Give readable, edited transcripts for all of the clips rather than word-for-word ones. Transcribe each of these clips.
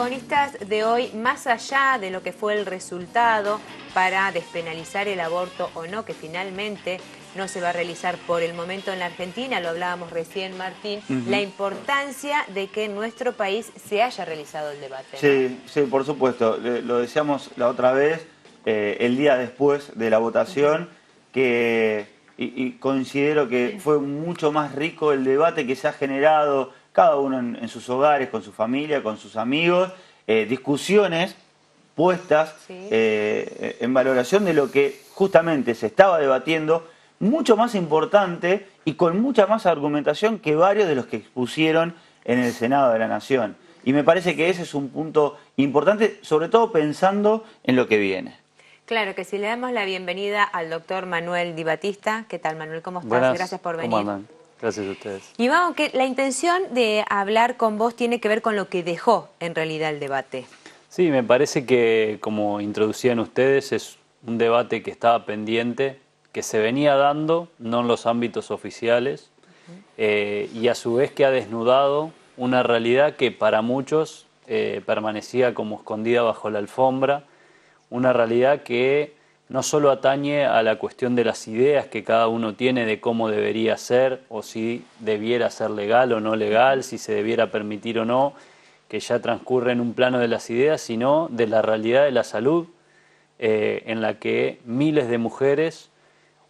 protagonistas de hoy, más allá de lo que fue el resultado para despenalizar el aborto o no, que finalmente no se va a realizar por el momento en la Argentina, lo hablábamos recién, Martín, la importancia de que en nuestro país se haya realizado el debate, ¿no? Sí, sí, por supuesto. Lo decíamos la otra vez, el día después de la votación, y considero que fue mucho más rico el debate que se ha generado cada uno en sus hogares, con su familia, con sus amigos, discusiones puestas en valoración de lo que justamente se estaba debatiendo, mucho más importante y con mucha más argumentación que varios de los que expusieron en el Senado de la Nación. Y me parece que ese es un punto importante, sobre todo pensando en lo que viene. Claro que sí, le damos la bienvenida al doctor Manuel Di Battista. ¿Qué tal, Manuel? ¿Cómo estás? Buenas, Gracias por venir. ¿cómo andan? Gracias a ustedes. Y vamos, que la intención de hablar con vos tiene que ver con lo que dejó en realidad el debate. Sí, me parece que, como introducían ustedes, es un debate que estaba pendiente, que se venía dando, no en los ámbitos oficiales, y a su vez que ha desnudado una realidad que para muchos permanecía como escondida bajo la alfombra, una realidad que no solo atañe a la cuestión de las ideas que cada uno tiene de cómo debería ser, o si debiera ser legal o no legal, si se debiera permitir o no, que ya transcurre en un plano de las ideas, sino de la realidad de la salud, en la que miles de mujeres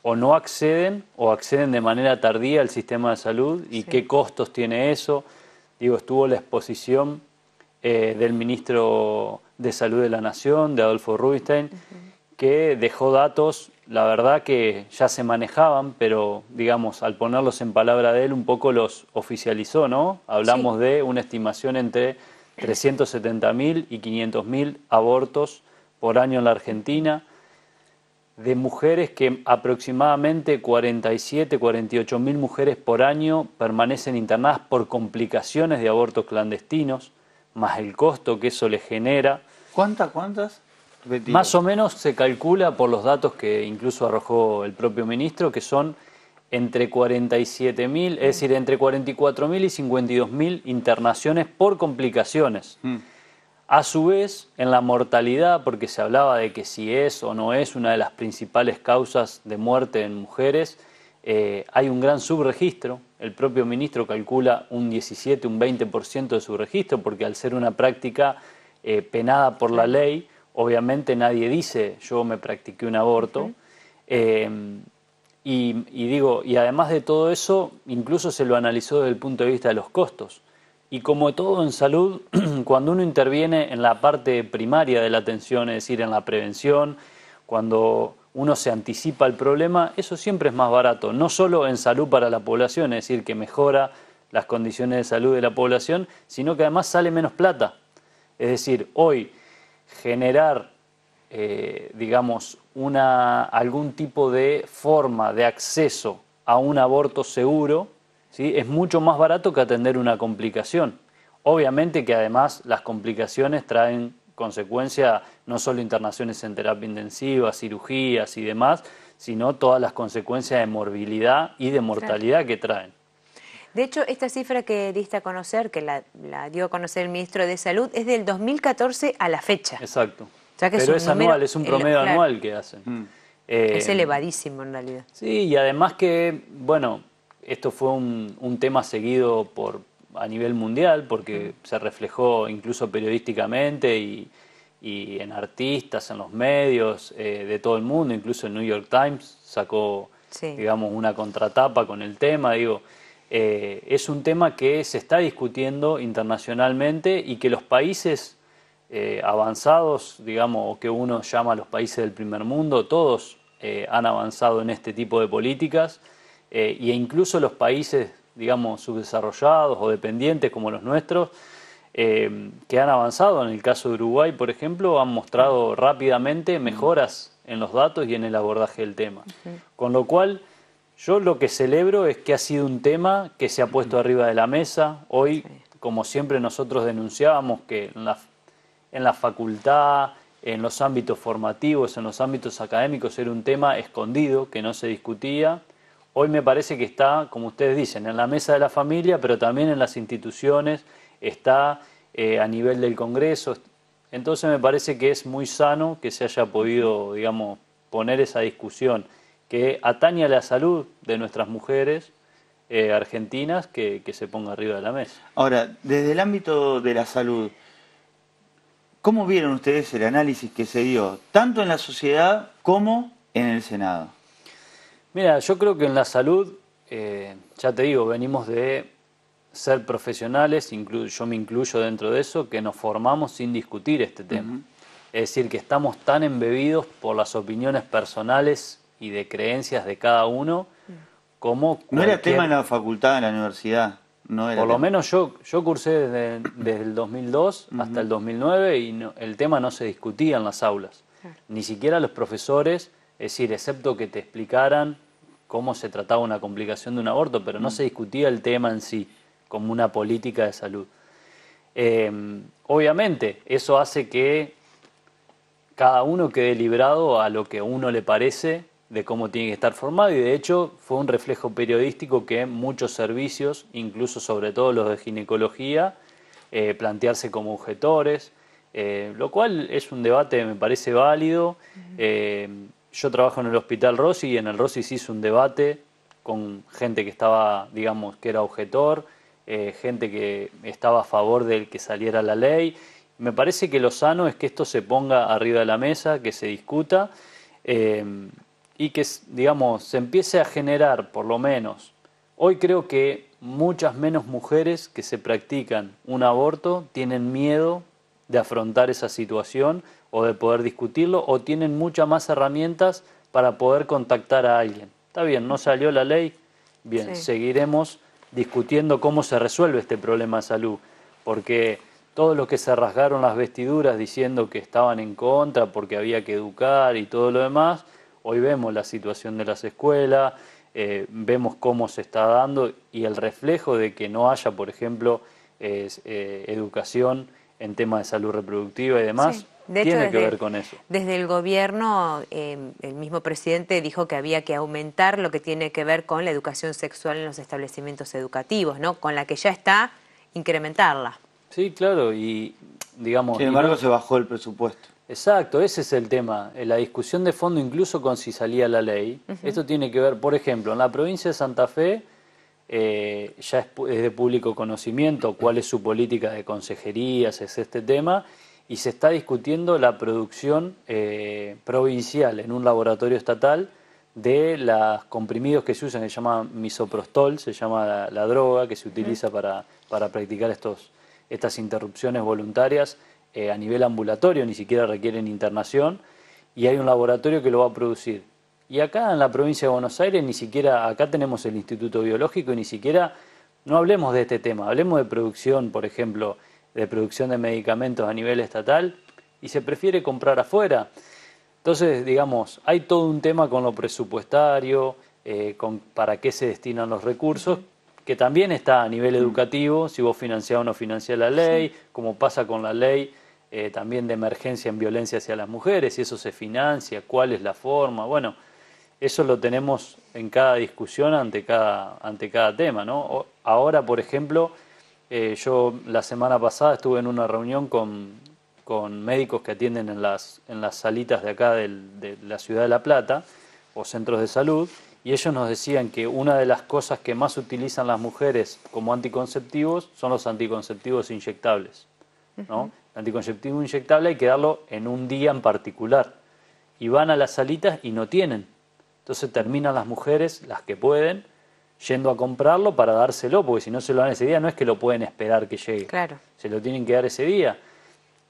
o no acceden o acceden de manera tardía al sistema de salud y qué costos tiene eso. Digo, estuvo la exposición del ministro de Salud de la Nación, de Adolfo Rubinstein, que dejó datos, la verdad que ya se manejaban, pero digamos, al ponerlos en palabra de él, un poco los oficializó, ¿no? Hablamos de una estimación entre 370.000 y 500.000 abortos por año en la Argentina, de mujeres que aproximadamente 47, 48.000 mujeres por año permanecen internadas por complicaciones de abortos clandestinos, más el costo que eso le genera. ¿Cuántas? Retiro. Más o menos se calcula por los datos que incluso arrojó el propio ministro, que son entre 47.000, es decir, entre 44.000 y 52.000 internaciones por complicaciones. A su vez, en la mortalidad, porque se hablaba de que si es o no es una de las principales causas de muerte en mujeres, hay un gran subregistro. El propio ministro calcula un 17, un 20% de subregistro, porque al ser una práctica penada por la ley, obviamente nadie dice yo me practiqué un aborto. Y además de todo eso, incluso se lo analizó desde el punto de vista de los costos. Y como todo en salud, cuando uno interviene en la parte primaria de la atención, es decir, en la prevención, cuando uno se anticipa al problema, eso siempre es más barato, no solo en salud para la población, es decir, que mejora las condiciones de salud de la población, sino que además sale menos plata. Es decir, hoy generar, digamos, algún tipo de forma de acceso a un aborto seguro, ¿sí?, es mucho más barato que atender una complicación. Obviamente que además las complicaciones traen consecuencias no solo internaciones en terapia intensiva, cirugías y demás, sino todas las consecuencias de morbilidad y de mortalidad que traen. De hecho, esta cifra que diste a conocer, que la dio a conocer el ministro de Salud, es del 2014 a la fecha. Exacto. O sea que pero es es anual, es un promedio anual que hacen. Es elevadísimo en realidad. Sí, y además que, bueno, esto fue un tema seguido a nivel mundial, porque se reflejó incluso periodísticamente y en artistas, en los medios de todo el mundo, incluso el New York Times sacó, digamos, una contratapa con el tema. Digo, es un tema que se está discutiendo internacionalmente y que los países avanzados, digamos, o que uno llama los países del primer mundo, todos han avanzado en este tipo de políticas, e incluso los países, digamos, subdesarrollados o dependientes como los nuestros, que han avanzado, en el caso de Uruguay, por ejemplo, han mostrado rápidamente mejoras en los datos y en el abordaje del tema. Con lo cual, yo lo que celebro es que ha sido un tema que se ha puesto arriba de la mesa. Hoy, como siempre nosotros denunciábamos que en la facultad, en los ámbitos formativos, en los ámbitos académicos era un tema escondido, que no se discutía. Hoy me parece que está, como ustedes dicen, en la mesa de la familia, pero también en las instituciones, está a nivel del Congreso. Entonces me parece que es muy sano que se haya podido, digamos, poner esa discusión que atañe a la salud de nuestras mujeres argentinas, que se ponga arriba de la mesa. Ahora, desde el ámbito de la salud, ¿cómo vieron ustedes el análisis que se dio tanto en la sociedad como en el Senado? Mira, yo creo que en la salud, ya te digo, venimos de ser profesionales, yo me incluyo dentro de eso, que nos formamos sin discutir este tema. Es decir, que estamos tan embebidos por las opiniones personales y de creencias de cada uno como cualquier... No era tema en la facultad, en la universidad. No era por lo tema. menos yo cursé desde el 2002 hasta el 2009 y el tema no se discutía en las aulas. Ni siquiera los profesores, es decir, excepto que te explicaran cómo se trataba una complicación de un aborto, pero no se discutía el tema en sí como una política de salud. Obviamente, eso hace que cada uno quede librado a lo que a uno le parece de cómo tiene que estar formado, y de hecho fue un reflejo periodístico que muchos servicios, incluso sobre todo los de ginecología, plantearse como objetores, lo cual es un debate, me parece válido. Yo trabajo en el Hospital Rossi y en el Rossi se hizo un debate con gente que estaba, digamos, que era objetor, gente que estaba a favor de que saliera la ley. Me parece que lo sano es que esto se ponga arriba de la mesa, que se discuta y que, digamos, se empiece a generar, por lo menos. Hoy creo que muchas menos mujeres que se practican un aborto tienen miedo de afrontar esa situación o de poder discutirlo, o tienen muchas más herramientas para poder contactar a alguien. Está bien, no salió la ley, bien, seguiremos discutiendo cómo se resuelve este problema de salud, porque todos los que se rasgaron las vestiduras diciendo que estaban en contra porque había que educar y todo lo demás, hoy vemos la situación de las escuelas, vemos cómo se está dando y el reflejo de que no haya, por ejemplo, educación en temas de salud reproductiva y demás. Sí. De hecho, tiene que ver con eso. Desde el gobierno, el mismo presidente dijo que había que aumentar lo que tiene que ver con la educación sexual en los establecimientos educativos, ¿no? Con la que ya está, incrementarla. Sí, claro, y digamos... Sin embargo, se bajó el presupuesto. Exacto, ese es el tema. La discusión de fondo, incluso con si salía la ley, esto tiene que ver, por ejemplo, en la provincia de Santa Fe, ya es de público conocimiento cuál es su política de consejerías, es este tema, y se está discutiendo la producción provincial en un laboratorio estatal de los comprimidos que se usan, que se llama misoprostol, se llama la droga que se utiliza para practicar estas interrupciones voluntarias a nivel ambulatorio, ni siquiera requieren internación, y hay un laboratorio que lo va a producir. Y acá en la provincia de Buenos Aires, ni siquiera, acá tenemos el Instituto Biológico y ni siquiera, no hablemos de este tema, hablemos de producción, por ejemplo, de producción de medicamentos a nivel estatal, y se prefiere comprar afuera. Entonces, digamos, hay todo un tema con lo presupuestario, con para qué se destinan los recursos, que también está a nivel educativo, si vos financiás o no financiás la ley, como pasa con la ley también de emergencia en violencia hacia las mujeres, si eso se financia, cuál es la forma, bueno, eso lo tenemos en cada discusión ante cada tema, ¿no? Ahora, por ejemplo, yo la semana pasada estuve en una reunión con médicos que atienden en las salitas de acá de la ciudad de La Plata, o centros de salud, y ellos nos decían que una de las cosas que más utilizan las mujeres como anticonceptivos son los anticonceptivos inyectables, ¿no? El anticonceptivo inyectable hay que darlo en un día en particular, y van a las salitas y no tienen. Entonces terminan las mujeres, las que pueden, yendo a comprarlo para dárselo, porque si no se lo dan ese día no es que lo pueden esperar que llegue, Claro. Se lo tienen que dar ese día.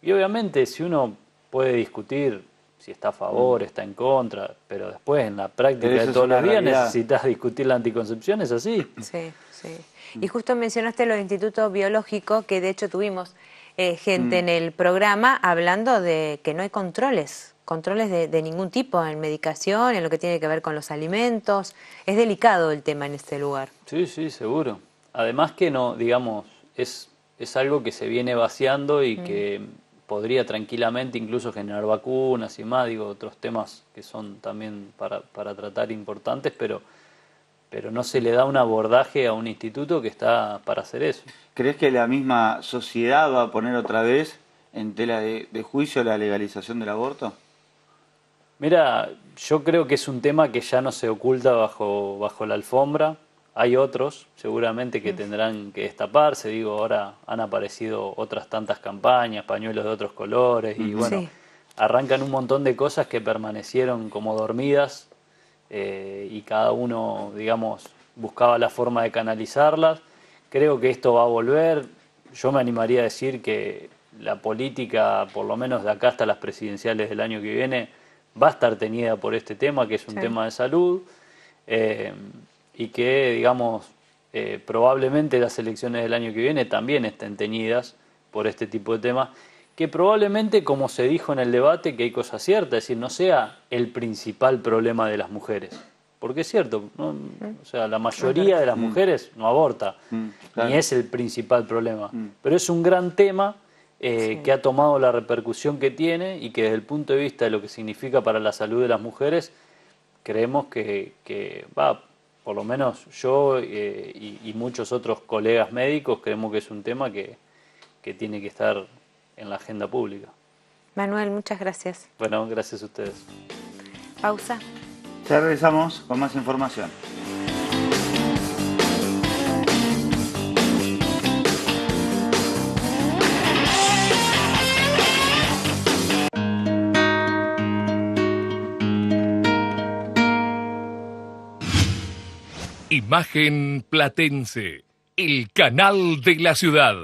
Y obviamente si uno puede discutir si está a favor, está en contra, pero después en la práctica de todos los días necesitas discutir la anticoncepción, es así. Sí, sí. Y justo mencionaste los institutos biológicos, que de hecho tuvimos gente en el programa hablando de que no hay controles de ningún tipo en medicación, en lo que tiene que ver con los alimentos. Es delicado el tema en este lugar. Sí, sí, seguro. Además que no, digamos, es algo que se viene vaciando y que podría tranquilamente incluso generar vacunas y más, digo, otros temas que son también para tratar importantes, pero pero no se le da un abordaje a un instituto que está para hacer eso. ¿Crees que la misma sociedad va a poner otra vez en tela de juicio la legalización del aborto? Mira, yo creo que es un tema que ya no se oculta bajo la alfombra. Hay otros, seguramente, que tendrán que destaparse. Digo, ahora han aparecido otras tantas campañas, pañuelos de otros colores, y bueno, Sí. arrancan un montón de cosas que permanecieron como dormidas y cada uno, digamos, buscaba la forma de canalizarlas. Creo que esto va a volver. Yo me animaría a decir que la política, por lo menos de acá hasta las presidenciales del año que viene, va a estar teñida por este tema, que es un tema de salud, y que, digamos, probablemente las elecciones del año que viene también estén teñidas por este tipo de temas, que probablemente, como se dijo en el debate, que hay cosas ciertas, es decir, no sea el principal problema de las mujeres. Porque es cierto, ¿no? O sea, la mayoría de las mujeres no aborta, claro. ni es el principal problema. Pero es un gran tema que ha tomado la repercusión que tiene y que desde el punto de vista de lo que significa para la salud de las mujeres, creemos que va, por lo menos yo y muchos otros colegas médicos, creemos que es un tema que tiene que estar en la agenda pública. Manuel, muchas gracias. Bueno, gracias a ustedes. Pausa. Ya regresamos con más información. Imagen Platense, el canal de la ciudad.